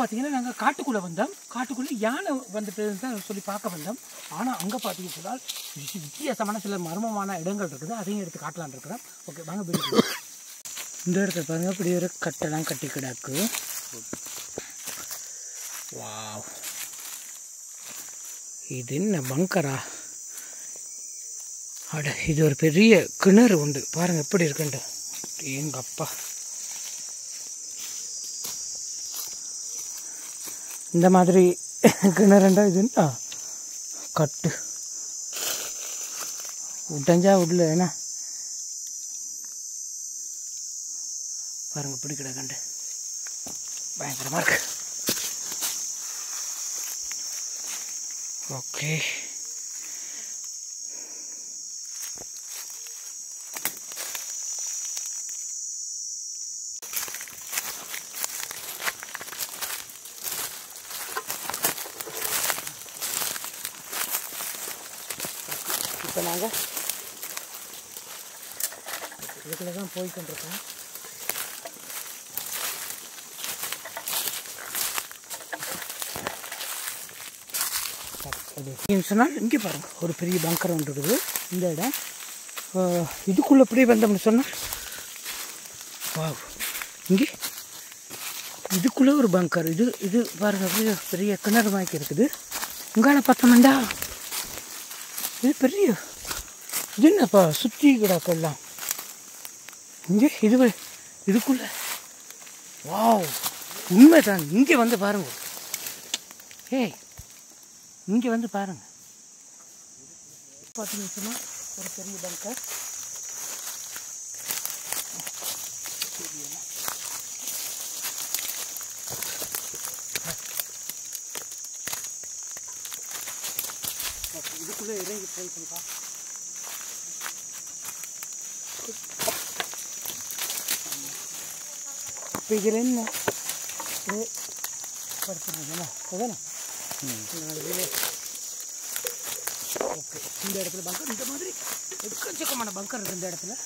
பார்த்தீங்கன்னா நாங்கள் காட்டுக்குள்ளே வந்தோம். காட்டுக்குள்ளே யானை வந்துட்டு தான் சொல்லி பார்க்க வந்தோம். ஆனால் அங்கே பார்த்தீங்கன்னு சொன்னால் வித்தியாசமான சில மர்மமான இடங்கள் இருக்குது. அதையும் எடுத்து காட்டலான்னு இருக்கிறோம். ஓகே வாங்க போய் இந்த இடத்துல பாருங்கள் இப்படி ஒரு கட்டெல்லாம் கட்டி கிடக்கு. வாவ், இது என்ன பங்கரா? அட, இது ஒரு பெரிய கிணறு உண்டு பாருங்கள் எப்படி இருக்குன்ட்டு. எங்கள் அப்பா, இந்த மாதிரி கிணறுண்டா இதுன்னா கட்டு உடஞ்சா உள்ள என்ன பாருங்க இப்படி கிடக்கண்டு பயங்கரமா இருக்கு. ஓகே, இப்போ நாங்கள் இதுக்குள்ள தான் போய்கொண்டிருக்கோம். சொன்னால் இங்கே பாருங்கள் ஒரு பெரிய பங்கர் ஒன்று இருக்குது. இந்த இடம் இதுக்குள்ளே அப்படியே வந்தோம்னு சொன்னால் வா, இங்கே இதுக்குள்ளே ஒரு பங்கர். இது பாருங்கள் அப்படியே பெரிய கிணறு வாய்க்கு இருக்குது. உங்கால பார்த்தோம்டா இது பெரிய இது என்னப்பா சுற்றி கிடக்கெல்லாம் இங்கே இதுக்குள்ள. வாவ், உண்மைதான். இங்கே வந்து பாருங்க, ஏய் இங்கே வந்து பாருங்க. பார்த்தீங்கன்னா ஒரு பெரிய பங்கர். இதுக்குள்ளே இறங்கி ட்ரை பண்ணிப்பா. இப்போ இதில் என்ன படுத்துறதுங்களா அதானே? ஓகே, இந்த இடத்துல பங்கர், இந்த மாதிரி எக்கச்சக்கமான பங்கர் இருக்குது இந்த இடத்துல.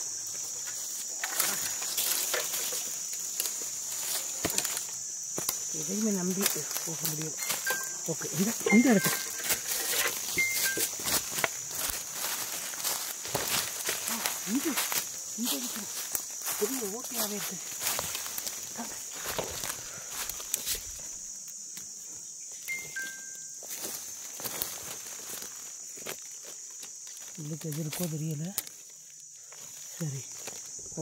எதையுமே நம்பி போக முடியும். ஓகே, இந்த இடத்துல இங்கே பெரிய ஓட்டியாகவே இருக்குது. இதுக்கு எது இருக்கோ தெரியலை. சரி,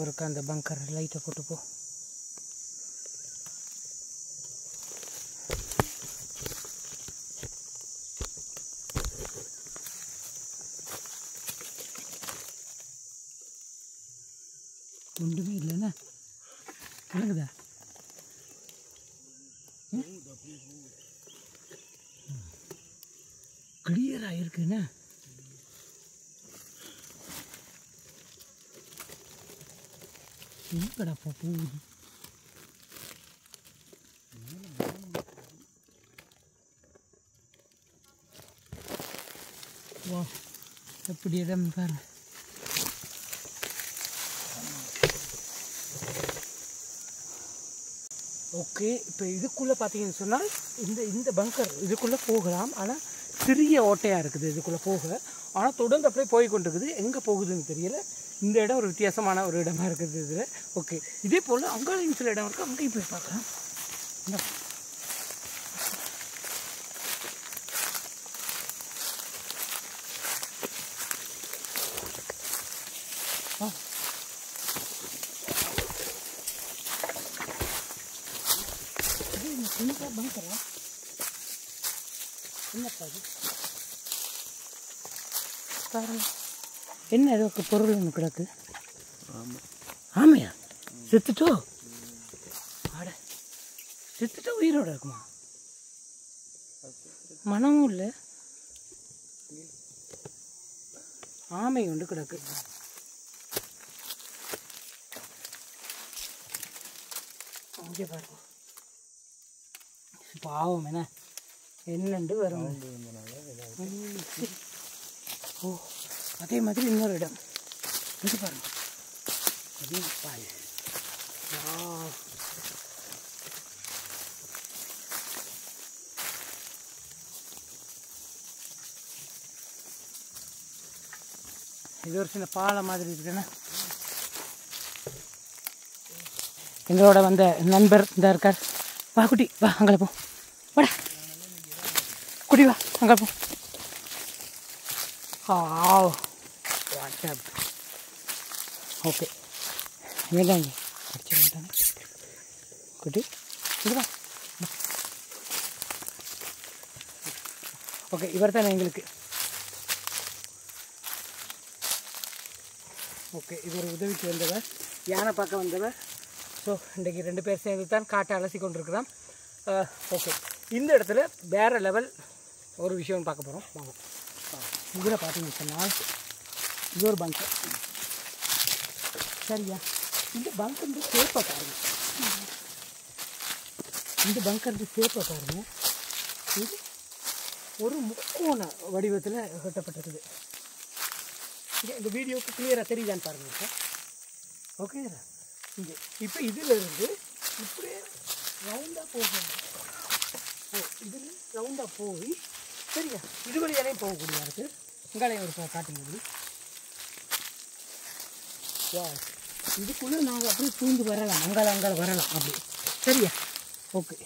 ஒருக்கா அந்த பங்கர் லைட்டை போட்டு போ. ஒன்றுமே இல்லைண்ணா, விளங்குதா? கிளியராக இருக்குண்ணா. எங்கடா போகுது? வா எப்படி இடம் பாருங்க. ஓகே, இப்போ இதுக்குள்ளே பார்த்தீங்கன்னு சொன்னால் இந்த பங்கர் இதுக்குள்ளே போகலாம். ஆனால் சிறிய ஓட்டையாக இருக்குது இதுக்குள்ளே போக. ஆனால் தொடர்ந்து அப்படியே போய் கொண்டிருக்குது. எங்கே போகுதுன்னு தெரியல. இந்த இடம் ஒரு வித்தியாசமான ஒரு இடமா இருக்குது இதில். ஓகே, இதே போல் அங்கேயும் சில இடம் இருக்குது, அங்கேயும் போய் பார்க்கலாம். பங்கரா என்னப்பா இது பாருங்க, என்ன ஏதோ பொருள் ஒன்று கிடக்கு. ஆமையா செத்துட்டோ? ஆட செத்துட்டோ உயிரோட இருக்குமா? மனமும் இல்லை, ஆமை ஒன்று கிடக்கு. அங்கே பாருங்க, பாவம் என்னண்டு வரும். ஓ, அதே மாதிரி இன்னொரு இடம் இது பாருங்க. அதே பாய் இது ஒரு சின்ன பாலம் மாதிரி இருக்குண்ணா. எங்களோட வந்த நண்பர் இந்த இருக்கார். வா குட்டி வா, அங்கே போ. வாடா குட்டி வா, அங்கே போ. வாட்ஸ்அப் ஓகே, வேண்டாங்க அடிச்சு மாட்டாங்க குட்டி. இது வா. ஓகே, இவர் தானே எங்களுக்கு. ஓகே, இது ஒரு உதவிக்கு வந்தவர், யானை பார்க்க வந்தவர். ஸோ இன்றைக்கி 2 பேர் சேர்ந்து தான் காட்டை அலசி கொண்டிருக்கிறோம். ஓகே, இந்த இடத்துல வேறு லெவல் ஒரு விஷயம் பார்க்க போகிறோம். வாங்க. இதில் பார்த்தீங்கன்னு சொன்னால் இது ஒரு பங்கர். சரியா? இந்த பங்கர் சேப்பை பாருங்கள். இந்த பங்கர் சேப்பை பாருங்கள். இது ஒரு முக்கோண வடிவத்தில் கட்டப்பட்டிருக்குது. இந்த வீடியோவுக்கு கிளியராக தெரியுதான்னு பாருங்கள் சார். Okay sir. இங்கே இப்போ இதில் இருந்து இப்படியே ரவுண்டாக போகணும். இதில் ரவுண்டாக போய் சரியா இது வழியாலே போகக்கூடிய இருக்குது. இங்காலே ஒரு காட்டுங்க. வா, இதுக்குள்ளே நாங்கள் அப்படியே பூந்து வரலாம், அங்கால வரலாம் அப்படி. சரியா? ஓகே,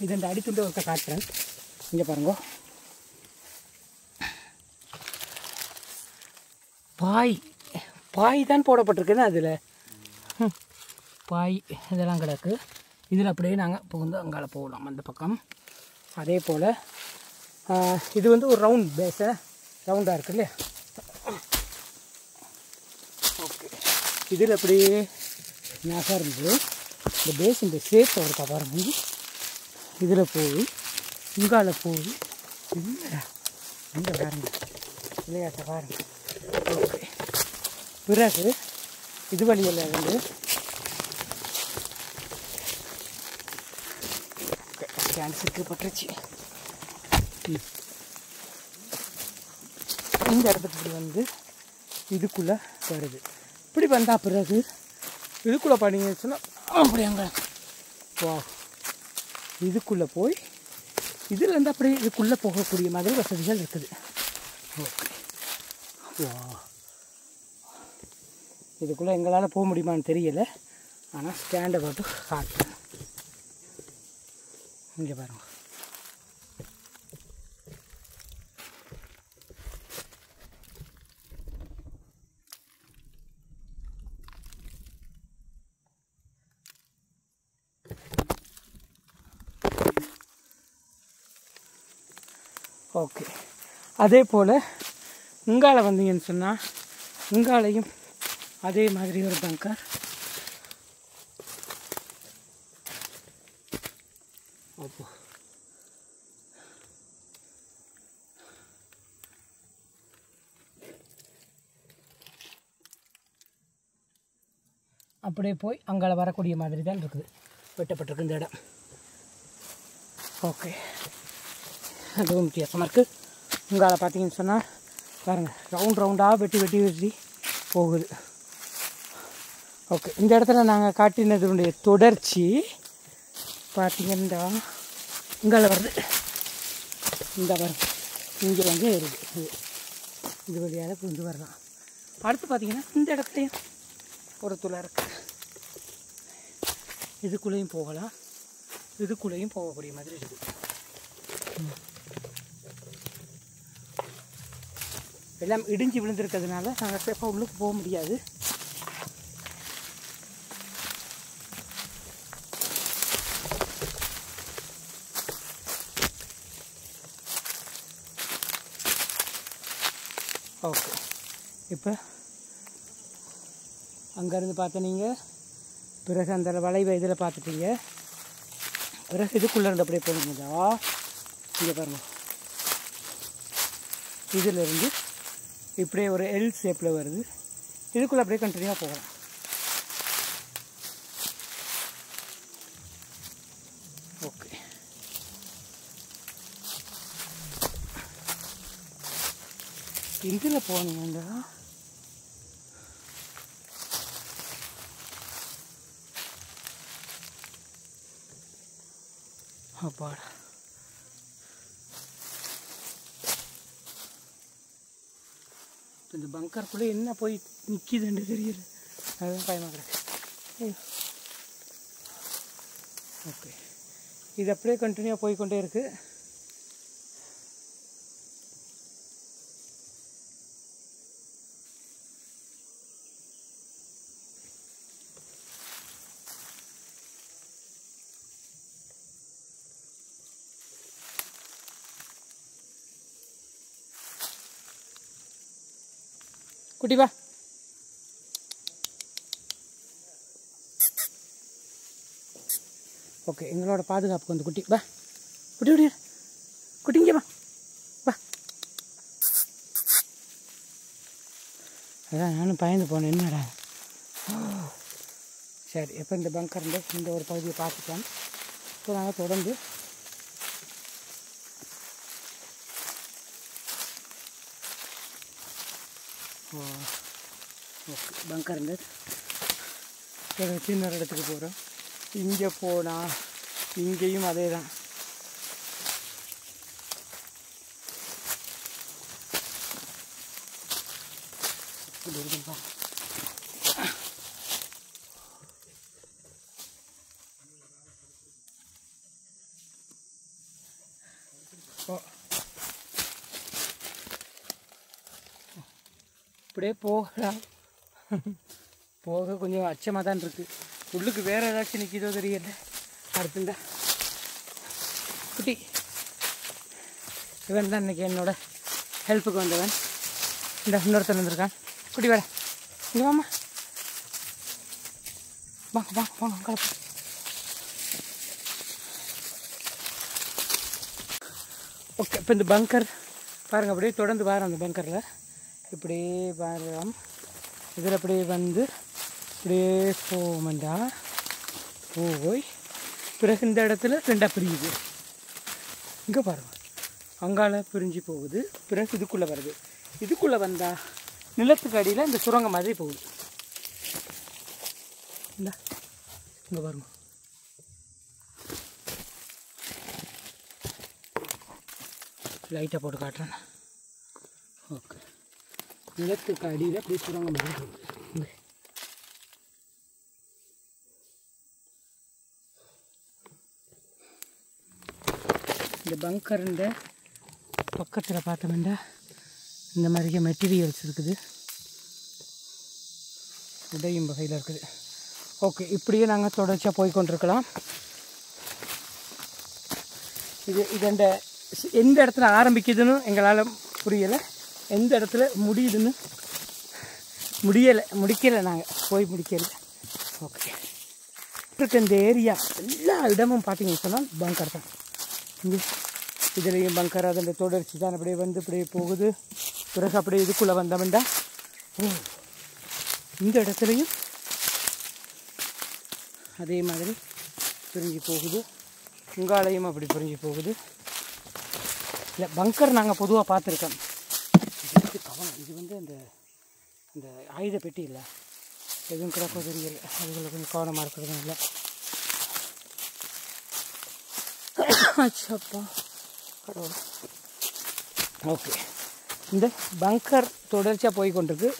இது இந்த அடித்துண்டு ஒருக்க காட்டுறேன். இங்கே பாருங்க, பாய் தான் போடப்பட்டிருக்குது. அதில் பாய் இதெல்லாம் கிடக்கு. இதில் அப்படியே நாங்கள் இப்போ வந்து அங்கால போகலாம் அந்த பக்கம். அதே போல் இது வந்து ஒரு ரவுண்ட் பேஸை ரவுண்டாக இருக்குது இல்லையா? ஓகே, இதில் அப்படியே நகர்ந்து இந்த பேஸ் இந்த ஷேப்பை ஒரு பாருங்க. இதில் போய் இங்கால போய் இல்லையா இங்கே பாருங்க விளையாட்டை பாருங்க. ஓகே, பிறகு இது வழியில் இருந்து கேன்சருக்கு பட்டுருச்சு. இந்த இடத்துக்கு வந்து இதுக்குள்ளே வருது. இப்படி வந்தால் பிறகு இதுக்குள்ளே பண்ணிங்கன்னு சொன்னால் அப்படி அங்கே வா, இதுக்குள்ளே போய் இதில் வந்து அப்படியே இதுக்குள்ளே போகக்கூடிய மாதிரி வசதிகள் இருக்குது. ஓகே, வா, இதுக்குள்ளே எங்களால் போக முடியுமான்னு தெரியலை. ஆனால் ஸ்டாண்டை போட்டு காட்டுறேன். இங்கே பாருங்க, ஓகே. அதே போல் இங்கால வந்தீங்கன்னு சொன்னால் இங்காலையும் அதே மாதிரி ஒரு பங்கர். அப்போ அப்படியே போய் அங்கால வரக்கூடிய மாதிரி தான் இருக்குது வெட்டப்பட்டிருக்கு இந்த இடம். ஓகே, அதுவும் வித்தியாசமாக இருக்குது. உங்களை பார்த்தீங்கன்னு சொன்னால் பாருங்கள், ரவுண்டாக வெட்டி போகுது. ஓகே, இந்த இடத்துல நாங்கள் காட்டினதுடைய தொடர்ச்சி பார்த்தீங்கன்னா இங்கே வருது. இந்த வரும் இங்கே வந்து இருக்குது. இது வழியாக புரிந்து வரலாம். அடுத்து பார்த்தீங்கன்னா இந்த இடத்துலையும் ஒரு துளை இருக்குது. இதுக்குள்ளேயும் போகலாம், இதுக்குள்ளேயும் போகக்கூடிய மாதிரி இருக்குது. எல்லாம் இடிஞ்சு விழுந்திருக்கிறதுனால நாங்கள் சேஃபாக உள்ளுக்கு போக முடியாது. ஓகே, இப்போ அங்கேருந்து பார்த்த நீங்கள் பிறகு அந்த வளைவை இதில் பார்த்துட்டீங்க. பிறகு இதுக்குள்ளே இருந்து அப்படியே போகணுங்களா? இங்கே பாருங்கள், இதிலிருந்து இப்படியே ஒரு எல் ஷேப்பில் வருது. இதுக்குள்ளே அப்படியே கண்டினியூவாக போகலாம். ஓகே, இதில் போனீங்கன்னா அப்பாடா, இந்த பங்கருக்குள்ளே என்ன போய் நிற்கிதுன்னு தெரியல, அதுதான் பயமாக கிடக்கு. ஓகே, இது அப்படியே கண்டினியூவாக போய்கொண்டே இருக்குது. குட்டி வா. ஓகே, எங்களோட பாதுகாப்புக்கு வந்து குட்டி வா. குட்டி குட்டி குட்டிங்க வா வா. அதான் நானும் பயந்து போனேன், என்னடா. சரி, எப்போ இந்த பங்கர் இந்த ஒரு பகுதியை பார்த்துக்கலாம். இப்போ நாங்கள் தொடர்ந்து ஓகே பங்கர் சின்ன இடத்துக்கு போகிறோம். இங்கே போனால் இங்கேயும் அதே தான். இப்படியே போகலாம். போக கொஞ்சம் அச்சமாக தான் இருக்குது. உள்ளுக்கு வேறு ஏதாச்சும் நிற்கிதோ தெரியல. அடுத்துண்டா குட்டி இவன் தான் இன்றைக்கி என்னோட ஹெல்ப்புக்கு வந்தவன். இந்த இன்னொருத்தன் வந்திருக்கான். குட்டி வேற இங்கே வாமா, வாங்க வாங்க வாங்க கலப்பு. ஓகே, இப்போ இந்த பங்கர் பாருங்கள், அப்படியே தொடர்ந்து பாரு. அந்த பங்கரில் இப்படியே பாருலாம். இதில் அப்படியே வந்து இப்படியே போமண்டா போய் பிறகு இந்த இடத்துல ரெண்டாக பிரியுது. இங்கே பாருங்கள், அங்கால பிரிஞ்சு போகுது. பிறகு இதுக்குள்ளே வருது. இதுக்குள்ளே வந்தால் நிலத்துக்கு அடியில் இந்த சுரங்கம் மாதிரி போகுது. இந்த இங்கே பாருங்க, லைட்டாக போட்டு காட்டுறேன். ஓகே, நிலத்துக்கு அடியில் அப்படி சுரங்கம் மாதிரி போகுது. இந்த பங்கருண்ட பக்கத்தில் பார்த்தோம்னா இந்த மாதிரி மெட்டீரியல்ஸ் இருக்குது, உடையும் வகையில் இருக்குது. ஓகே, இப்படியே நாங்கள் தொடர்ச்சியாக போய்கொண்டிருக்கலாம். இதண்ட எந்த இடத்துல ஆரம்பிக்குதுன்னு எங்களால் புரியலை, எந்த இடத்துல முடியுதுன்னு முடிக்கலை, நாங்கள் போய் முடிக்கலை. ஓகே, இருக்க இந்த ஏரியா எல்லா இடமும் பார்த்தீங்கன்னு சொன்னால் பங்கர் தான். இங்கே இதுலேயும் பங்கர், அதில் தொடர்ச்சி தான் அப்படியே வந்து இப்படியே போகுது. பிறகு அப்படியே இதுக்குள்ளே வந்தவன்டா இந்த இடத்துலையும் அதே மாதிரி பிரிஞ்சு போகுது. உங்காலையும் அப்படி பிரிஞ்சு போகுது. இல்லை பங்கர் நாங்கள் பொதுவாக பார்த்துருக்கோம். இது கவனம், இது வந்து இந்த ஆயுத பெட்டி இல்லை, எதுவும் கிடக்கோ தெரியல, அதுக்குள்ள கொஞ்சம் கவனமாக இருக்கிறதும் இல்லை. அச்சப்பா கடவுள். ஓகே, இந்த பங்கர் தொடர்ச்சியாக போய் கொண்டிருக்கு.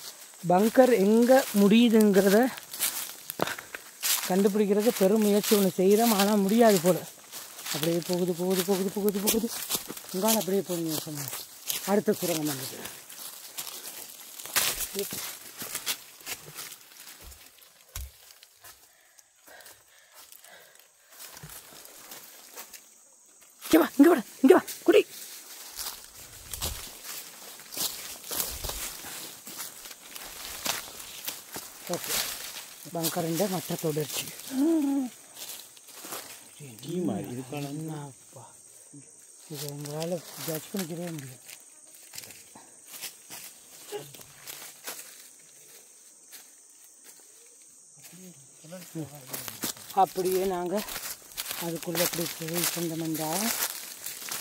பங்கர் எங்கே முடியுதுங்கிறத கண்டுபிடிக்கிறது பெரும் முயற்சி ஒன்று செய்கிறோம், ஆனால் முடியாது போல். அப்படியே போகுது போகுது போகுது போகுது போகுது. உங்களால் அப்படியே போனீங்க சொன்னேன். அடுத்த சுரங்கம் வந்துட்டு இங்கே வா, இங்கே வா, இங்கே வா குடி. ஓகே, பங்கரிൻ്റെ மற்ற தொடர்ச்சி. என்னப்பா இது உங்களால் ஜட்ஜ் பண்ணிக்கவே முடியும். அப்படியே நாங்கள் அதுக்குள்ளே அப்படி போய் சொந்தமெண்டா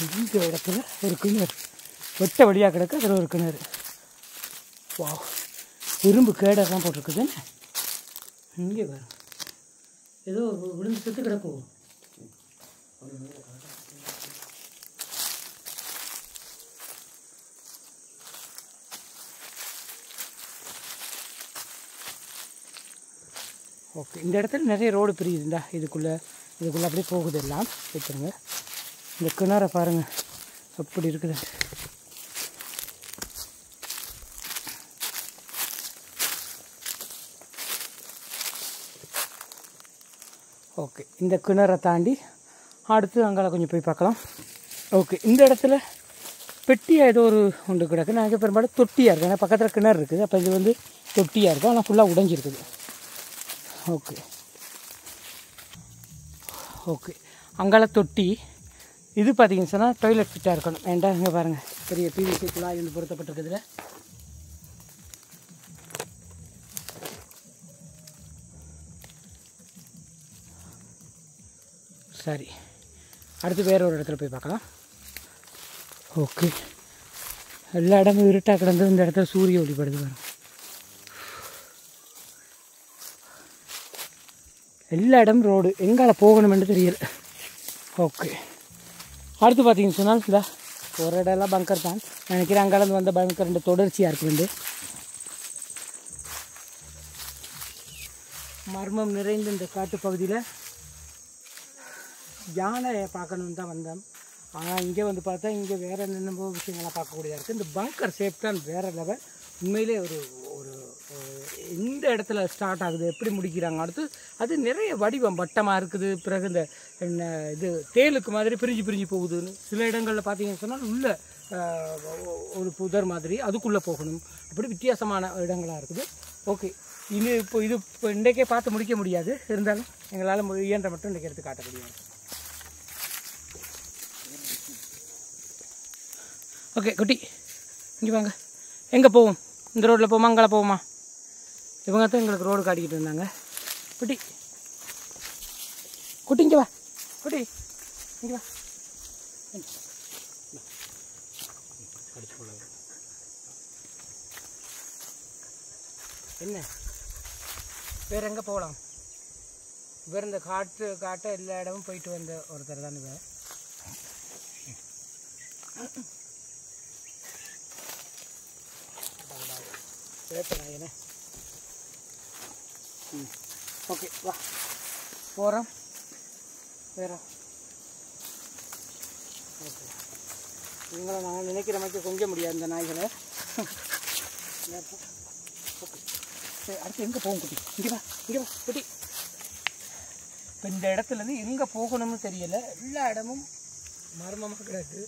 இந்த இடத்துல ஒரு கிணறு வெட்ட வழியாக கிடக்கு. அதில் ஒரு கிணறு. வா, இரும்பு கேடெல்லாம் போட்டிருக்குது. இங்கே வரும் ஏதோ விழுந்து செத்து கிடக்கும். ஓகே, இந்த இடத்துல நிறைய ரோடு பிரியுதுண்டா. இதுக்குள்ளே அப்படியே போகுது எல்லாம். வச்சுருங்க, இந்த கிணறை பாருங்கள் அப்படி இருக்குது. ஓகே, இந்த கிணறை தாண்டி அடுத்து அங்கே கொஞ்சம் போய் பார்க்கலாம். ஓகே, இந்த இடத்துல பெட்டியாக ஏதோ ஒரு ஒன்று கிடக்கு. நான் பெரும்பாலும் தொட்டியாக இருக்குது, ஏன்னா பக்கத்தில் கிணறு இருக்குது. அப்போ இது வந்து தொட்டியாக இருக்கும், ஆனால் ஃபுல்லாக உடைஞ்சிருக்குது. ஓகே ஓகே, அங்கால தொட்டி. இது பார்த்தீங்கன்னு சொன்னால் டாய்லெட் ஃபிட்டாக இருக்கணும். வேண்டாம், இங்கே பாருங்கள் பெரிய பிவிசி குழாய் வந்து பொருத்தப்பட்டிருக்குதுல. சரி, அடுத்து வேறு ஒரு இடத்துல போய் பார்க்கலாம். ஓகே, எல்லா இடமும் இருட்டாக கிடந்து இந்த இடத்துல சூரிய ஒளிப்படுது பாருங்க. எல்லா இடமும் ரோடு, எங்கால போகணுமென்று தெரியல. ஓகே, அடுத்து பார்த்தீங்கன்னு சொன்னால் இந்த ஒரு இடம்லாம் பங்கர் தான் நினைக்கிறேன். அங்காலேருந்து வந்த பங்கர் ரெண்டு தொடர்ச்சியாக இருக்குது. மர்மம் நிறைந்த இந்த காட்டுப்பகுதியில் யானையை பார்க்கணுன்னு தான் வந்தோம். ஆனால் இங்கே வந்து பார்த்தா இங்கே வேறு என்னென்ன விஷயங்கள்லாம் பார்க்கக்கூடியதாக இருக்குது. இந்த பங்கர் ஷேப் தான் வேறு லெவல். உண்மையிலே ஒரு ஒரு எந்த இடத்துல ஸ்டார்ட் ஆகுது, எப்படி முடிக்கிறாங்க, அடுத்து அது நிறைய வடிவம் வட்டமாக இருக்குது. பிறகு இந்த என்ன இது தேலுக்கு மாதிரி பிரிஞ்சு போகுதுன்னு சில இடங்களில் பார்த்தீங்கன்னு சொன்னால் உள்ள ஒரு புதர் மாதிரி அதுக்குள்ளே போகணும். அப்படி வித்தியாசமான இடங்களாக இருக்குது. ஓகே, இது இப்போ இன்றைக்கே பார்த்து முடிக்க முடியாது, இருந்தாலும் எங்களால் இயன்ற மட்டும் இன்றைக்கி எடுத்து காட்ட முடியாது. ஓகே குட்டி, இங்கே வாங்க. எங்கே போவோம்? இந்த ரோட்டில் போவோமா, அங்கே போவோமா? இவங்க தான் எங்களுக்கு ரோடு காட்டிக்கிட்டு இருந்தாங்க. குட்டி குட்டி இங்கே வா. குட்டி இங்கே வா. என்ன வேறு எங்கே போகலாம்? வேறு இந்த காட்ட எல்லா இடமும் போயிட்டு வந்த ஒருத்தர் தான் இவன். என்ன ஓகே வா போகிறோம். வேறு ஓகே, இவங்களை நாங்கள் நினைக்கிற மாதிரி கொஞ்சம் முடியாது இந்த நாய்களை. ஓகே சரி, அடுத்து எங்கே போகும் குட்டி? இங்கே வா, இங்கே வா குட்டி. இப்போ இந்த இடத்துலேருந்து எங்கே போகணும்னு தெரியலை. எல்லா இடமும் மர்மமாக கிடக்கு.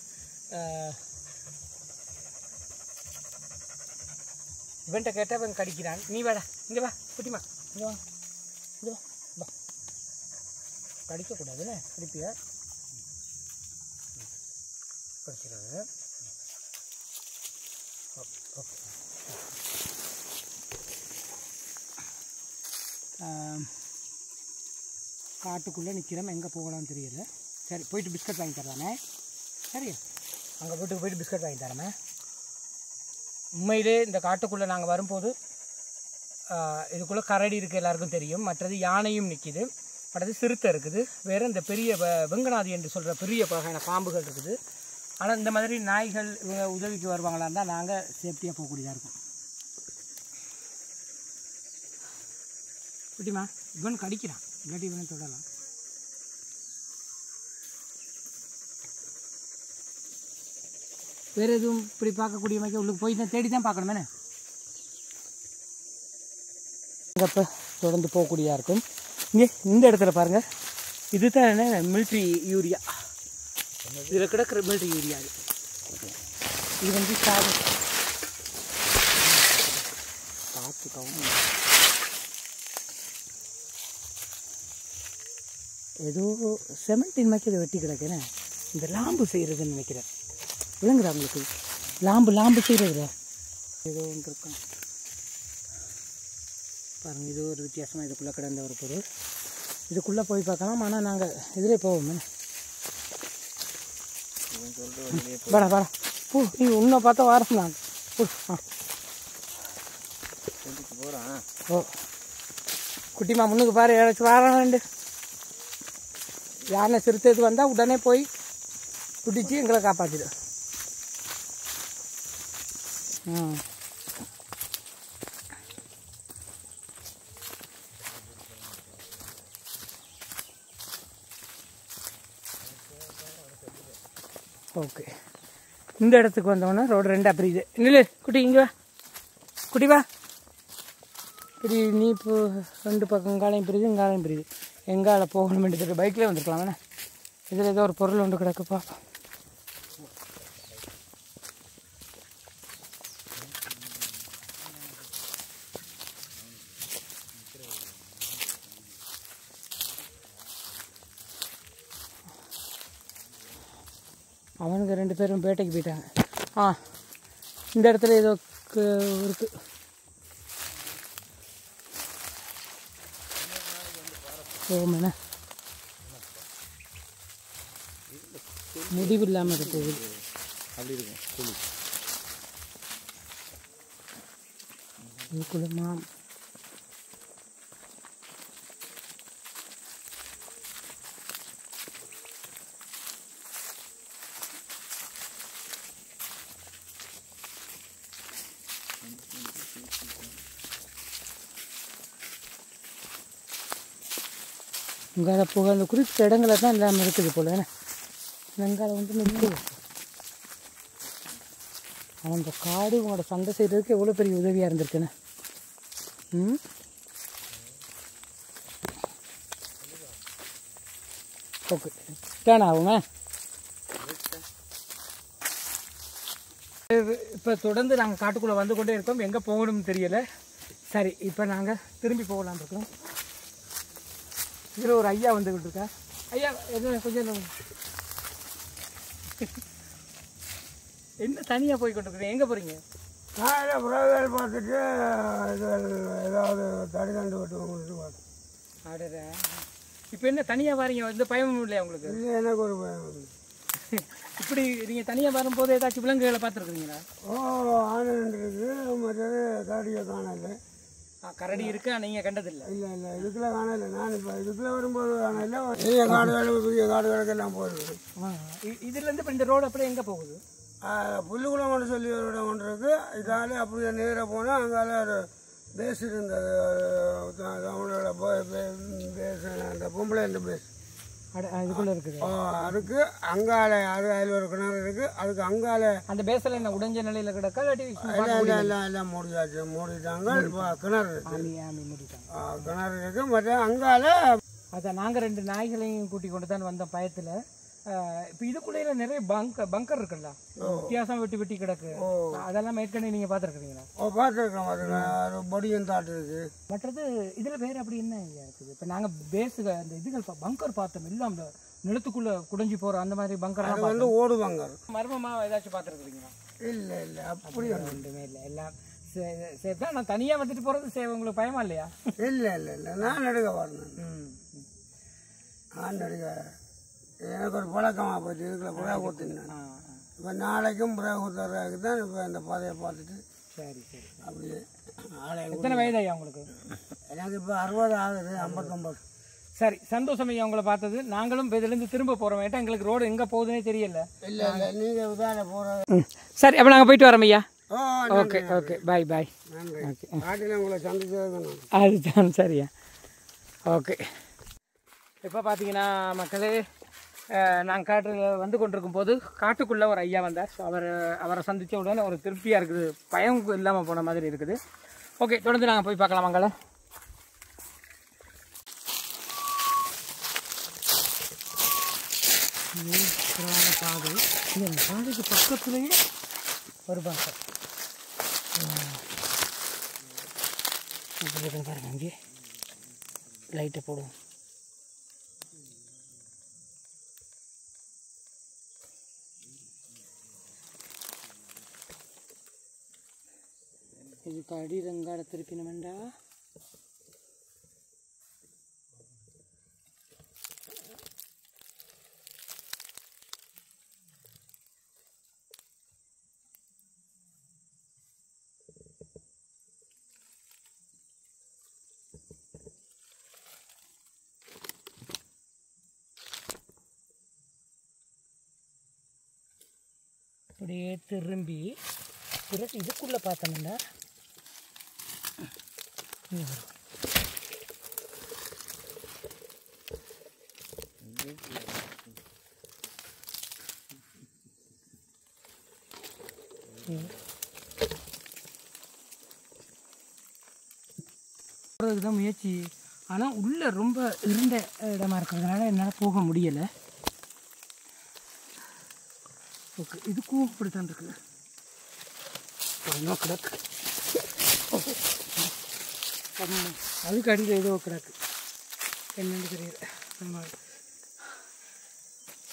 இவன்கிட்ட கேட்டால் இவன் கடிக்கிறான். நீ வாடா, இங்கே வா குட்டிமா, இங்கே வா, இங்கே வா வா. கடிக்கக்கூடாதுன்னு கடிப்பியா? கடிச்சிடாது. ஓகே, காட்டுக்குள்ளே நிற்கிறோம், எங்கே போகலான்னு தெரியல. சரி, போயிட்டு பிஸ்கட் வாங்கி தரலானே. சரியா? அங்கே வீட்டுக்கு போயிட்டு பிஸ்கட் வாங்கி தரமே. உண்மையிலே இந்த காட்டுக்குள்ளே நாங்கள் வரும்போது இதுக்குள்ளே கரடி இருக்குது, எல்லாருக்கும் தெரியும். மற்றது யானையும் நிற்கிது, மற்றது சிறுத்தை இருக்குது, வேறு இந்த பெரிய வெங்கநாதி என்று சொல்கிற பெரிய வகையான பாம்புகள் இருக்குது. ஆனால் இந்த மாதிரி நாய்கள் இவங்க உதவிக்கு வருவாங்களான்னு தான் நாங்கள் சேஃப்டியாக போகக்கூடியதாக இருக்கும். குட்டிமா இவன் கடிக்கிறான், இல்லாட்டி இவனை தொடலாம். வேறு எதுவும் இப்படி பார்க்கக்கூடிய மாதிரி உள்ளுக்கு போய் தான் தேடி தான் பார்க்கணுமே. இப்போ தொடர்ந்து போகக்கூடியதாக இருக்கும். இங்கே இந்த இடத்துல பாருங்கள், இது தான் என்ன மிலிட்ரி யூரியா. இதில் கிடக்கிற மிலிட்ரி யூரியா இது வந்து சாது பார்த்துக்கவும். ஏதோ செமெண்டின் மாதிரி இதை வெட்டி கிடக்குறேன். இந்த லாம்பு செய்கிறதுன்னு நினைக்கிறேன். விளங்குதா உங்களுக்கு? லாம்பு செய்கிறதுல ஏதோ ஒன்று இருக்கும் பாருங்கள். இது ஒரு வித்தியாசமாக இதுக்குள்ளே கிடந்த ஒரு பொருள். இதுக்குள்ளே போய் பார்க்கலாம். ஆனால் நாங்கள் இதிலே போவோமே. வாடா பூ, நீ உன்னை பார்த்தா வாரம் நான் ஓ குட்டிமா முன்னுக்கு பாரு, ஏதாச்சும் வாரம் வேண்டு. யானை சிறுத்தைக்கு வந்தால் உடனே போய் பிடிச்சி எங்களை காப்பாற்றிடும். ஓகே, இந்த இடத்துக்கு வந்தோன்னா ரோடு ரெண்டாக பிரியுது. இல்லை குட்டி இங்கே வா, குட்டி வா. இப்படி நீ இப்போ ரெண்டு பக்கம் இங்காலையும் பிரியுது, இங்காலையும் பிரியுது. எங்கால போகணும் வேண்டியது பைக்லேயே வந்துருக்கலாம் வேணா. இதில் ஏதோ ஒரு பொருள் ஒன்று கிடக்குப்பா. அவனுக்கு 2 பேரும் பேட்டைக்கு போயிட்டாங்க. இந்த இடத்துல ஏதோ இருக்கு. போகுமேண்ணா, முடிவு இல்லாமல் அது போகுது. அப்படி இருக்கும் இதுக்குள்ள இங்கால போக அந்த குறிப்பிட்ட இடங்களில் தான் இல்லாமல் இருக்குது போல. வெங்கால வந்து நிற்குது. அவன் இந்த காடு உங்களோட சண்டை செய்கிறதுக்கு எவ்வளோ பெரிய உதவியாக இருந்திருக்குண்ணே. ஓகே, டேன் ஆகுமே. இப்போ தொடர்ந்து நாங்கள் காட்டுக்குள்ளே வந்து கொண்டே இருக்கோம். எங்கே போகணும்னு தெரியலை. சரி, இப்போ நாங்கள் திரும்பி போகலான்னு இருக்கோம். இதில் ஒரு ஐயா வந்துக்கிட்டு இருக்கா. ஐயா என்ன கொஞ்சம் என்ன தனியாக போய் கொண்டு இருக்கீங்க? எங்கே போகிறீங்க? நான் புறாவேல் பார்த்துட்டு ஏதாவது தடி தண்டு விட்டு பார்த்தேன். ஆடுற இப்போ என்ன தனியாக வரீங்க? எந்த பயமும் இல்லையா உங்களுக்கு? இல்லை, எனக்கு ஒரு பயம். இப்படி நீங்கள் தனியாக வரும்போது ஏதாச்சும் விலங்குகளை பார்த்துருக்குறீங்களா? ஆனந்த் இருக்குது, மற்றது கரடியை காணலை. கரடி இருக்கு, நீங்கள் கண்டதில்லை? இல்லை இல்லை, இதுக்குள்ள காணலை. நான் இப்போ இதுக்குள்ள வரும்போது காணலை. பெரிய காடுகள் பெரிய காடுகளுக்கெல்லாம் போயிருக்கு. இதுலேருந்து இப்போ இந்த ரோடு அப்படியே எங்கே போகுது? புல்லுக்குளம் ஒன்று சொல்லி ஒரு இடம் ஒன்று இருக்குது. இதால் அப்படியே நேராக போனால் அங்கால ஒரு பேஸ் இருந்தது. அவங்களோட பேஸ், அந்த பொம்பளை பேஸ் அதுக்குள்ளே இருக்குது. அதுக்கு அங்கால அதில் ஒரு கிணறு இருக்குது. அதுக்கு அங்கால அந்த பேஸில் என்ன உடைஞ்ச நிலையில் கிடக்கா? எல்லாம் மூடிட்டாங்க. கிணறு முடிட்டாங்க. கிணறு இருக்குது. மற்ற அங்கால அதான் நாங்கள் 2 நாய்களையும் கூட்டி கொண்டு தான் வந்த பயத்தில். இப்போ இதுக்குள்ளே நிறைய பங்கர் இருக்குல்ல, வித்தியாசம் வெட்டி கிடக்கு. அதெல்லாம் ஏற்கனவே நீங்கள் பார்த்துருக்குறீங்களா? பார்த்துருக்கோம். பொடியும் தாட்டு இருக்கு. மற்றது இதில் வேறு அப்படி என்ன இருக்குது? இப்போ நாங்கள் பேஸுக்கு அந்த இதுகள் பங்கர் பார்த்தோம். இல்லை அந்த நிலத்துக்குள்ளே குடைஞ்சி போகிற அந்த மாதிரி பங்கர்லாம் வந்து ஓடு பங்கர். மர்மமாக ஏதாச்சும் பார்த்துருக்குறீங்களா? இல்லை இல்லை, அப்படி ஒன்றுமே இல்லை. எல்லாம் சேஃப் தான். நான் தனியாக வந்துட்டு போகிறது சேஃப். உங்களுக்கு பயமா இல்லையா? இல்லை இல்லை இல்லை, நான் நடுக வரணும். நான் நடுக எனக்கு ஒரு பழக்கமாக போச்சு. இதுக்குள்ள புறா கொடுத்துருந்தேன். இப்போ நாளைக்கும் பிறகு தான் இப்போ இந்த பாதையை பார்த்துட்டு சரி சரி அப்படியே ஆலயம். எத்தனை வயது ஐயா உங்களுக்கு? எனக்கு இப்போ 60 ஆகுது, 59. சரி, சந்தோஷம் ஐயா உங்களை பார்த்தது. நாங்களும் இதுலேருந்து திரும்ப போகிறோம். ஏட்டா எங்களுக்கு ரோடு எங்கே போகுதுன்னே தெரியல. இல்லை இல்லை, நீங்கள் இதால் போகிற. சரி, அப்போ நாங்கள் போயிட்டு வரோம் ஐயா. ஓ ஓகே ஓகே, பாய் பாய். நன்றி. ஓகே, காட்டில் உங்களை சந்திச்சது. அதுதான் சரியா. ஓகே, இப்போ பார்த்தீங்கன்னா மக்களே, நாங்கள் காட்டில் வந்து கொண்டிருக்கும் போது காட்டுக்குள்ளே ஒரு ஐயா வந்தார். ஸோ அவரை சந்தித்த உடனே ஒரு திருப்தியாக இருக்குது, பயம் இல்லாமல் போன மாதிரி இருக்குது. ஓகே, தொடர்ந்து நாங்கள் போய் பார்க்கலாம் மங்கள. பாதை, இந்த பாதைக்கு பக்கத்துலேயே ஒரு பாசம் பாருங்க, அங்கே லைட்டை போடுவோம். இதுக்கு அடி ரங்காட திருப்பினமெண்டா. அப்படியே திரும்பி பிறகு இதுக்குள்ளே பார்த்தோம்னா தான் முயற்சி. ஆனால் உள்ளே ரொம்ப இருண்ட இடமா இருக்கிறதுனால என்னால் போக முடியலை. ஓகே, இதுக்கும் இப்படித்தான் இருக்குது. கிடக்கு, அதுக்கு அடியில் ஏதோ கிடக்கு, என்னென்னு தெரியல.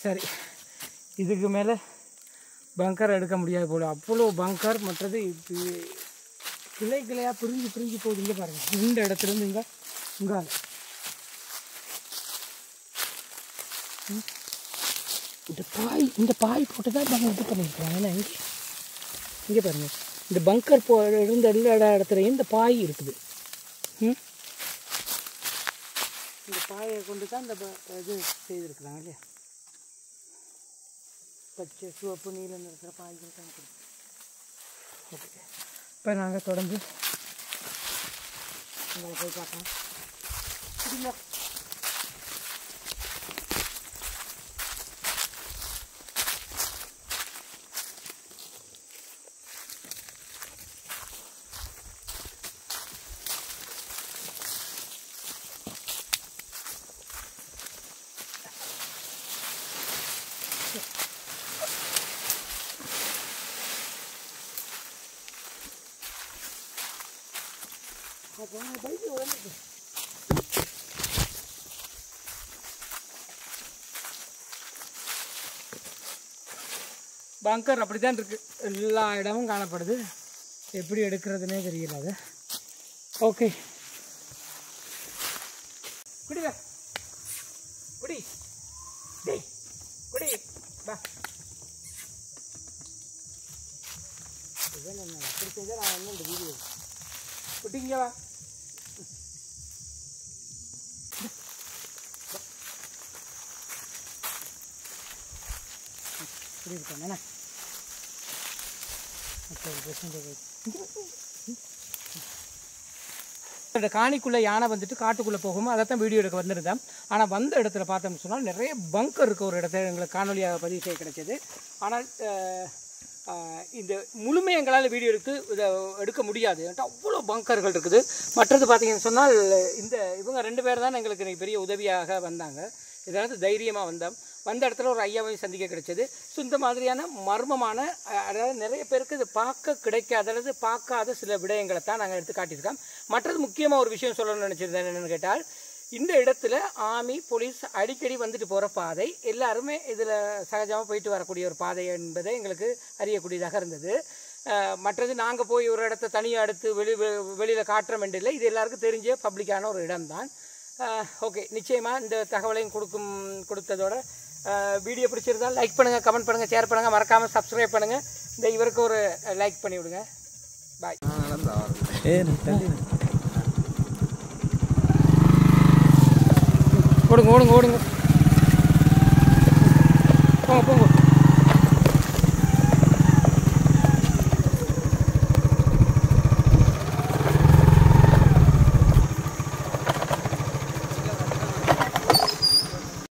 சரி, இதுக்கு மேலே பங்கர் எடுக்க முடியாது போல, அவ்வளோ பங்கர். மற்றது கிளை கிளையாக பிரிஞ்சு போகுது. இங்கே பாருங்கள், இந்த இடத்துலேருந்து இங்கே இந்த பாய் போட்டு தான் நாங்கள் இது பண்ணியிருக்கிறோம். ஏன்னா இங்கே பாருங்கள், இந்த பங்கர் இருந்த எல்லா இடத்துலையும் இந்த பாய் இருக்குது. இந்த பாயை கொண்டு தான் இந்த இது செய்திருக்கிறாங்க இல்லையா. பச்சை சிவப்பு நீலம் இருக்கிற பாய்கள் தான் இருக்குது. ஓகே, இப்போ நாங்கள் தொடர்ந்து உங்களை போய் பார்க்கலாம். சரிங்களா? பங்கர் அப்படி தான் இருக்கு, எல்லா இடமும் காணப்படுது. எப்படி எடுக்கிறதுனே தெரியல அது. ஓகே, குடிவா குடி டேய் குடி பா. இதான் என்ன பிடிச்சா நான் என்ன இந்த வீடியோ குட்டிங்க வா. இப்படி இருக்கேன் என்ன இந்த காணிக்குள்ளே யானை வந்துட்டு காட்டுக்குள்ளே போகும்போது அதை தான் வீடியோ எடுக்க வந்திருந்தேன். ஆனால் வந்த இடத்துல பார்த்தோம்னு சொன்னால் நிறைய பங்கர் இருக்க ஒரு இடத்துல எங்களுக்கு காணொலியாக பதிவு செய்ய கிடைச்சது. ஆனால் இந்த முழுமையை எங்களால் வீடியோ இதை எடுக்க முடியாது, அவ்வளோ பங்கர்கள் இருக்குது. மற்றது பார்த்தீங்கன்னு சொன்னால் இவங்க 2 பேர் தான் எங்களுக்கு பெரிய உதவியாக வந்தாங்க. இதனால் தைரியமாக வந்த இடத்துல ஒரு ஐயாவையும் சந்திக்க கிடைச்சது. ஸோ இந்த மாதிரியான மர்மமான, அதாவது நிறைய பேருக்கு இது பார்க்க கிடைக்காத அல்லது பார்க்காத சில விடயங்களை தான் நாங்கள் எடுத்து காட்டியிருக்கோம். மற்றது முக்கியமாக ஒரு விஷயம் சொல்லணும்னு நினச்சிருந்தேன். என்னென்னு கேட்டால், இந்த இடத்துல ஆர்மி போலீஸ் அடிக்கடி வந்துட்டு போகிற பாதை, எல்லாருமே இதில் சகஜமாக போயிட்டு வரக்கூடிய ஒரு பாதை என்பதை எங்களுக்கு அறியக்கூடியதாக இருந்தது. மற்றது நாங்கள் போய் ஒரு இடத்த தனியாக எடுத்து வெளியில் காட்டுறோம் என்று இல்லை, இது எல்லாருக்கும் தெரிஞ்ச பப்ளிக்கான ஒரு இடம்தான். ஓகே, நிச்சயமாக இந்த தகவலையும் கொடுத்ததோட வீடியோ பிடிச்சிருந்தா லைக் பண்ணுங்கள், கமெண்ட் பண்ணுங்கள், ஷேர் பண்ணுங்கள், மறக்காமல் சப்ஸ்கிரைப் பண்ணுங்கள். இந்த இவருக்கு ஒரு லைக் பண்ணி விடுங்க. பாய். ஓடுங்க ஓடுங்க ஓடுங்க, போங்க போங்க.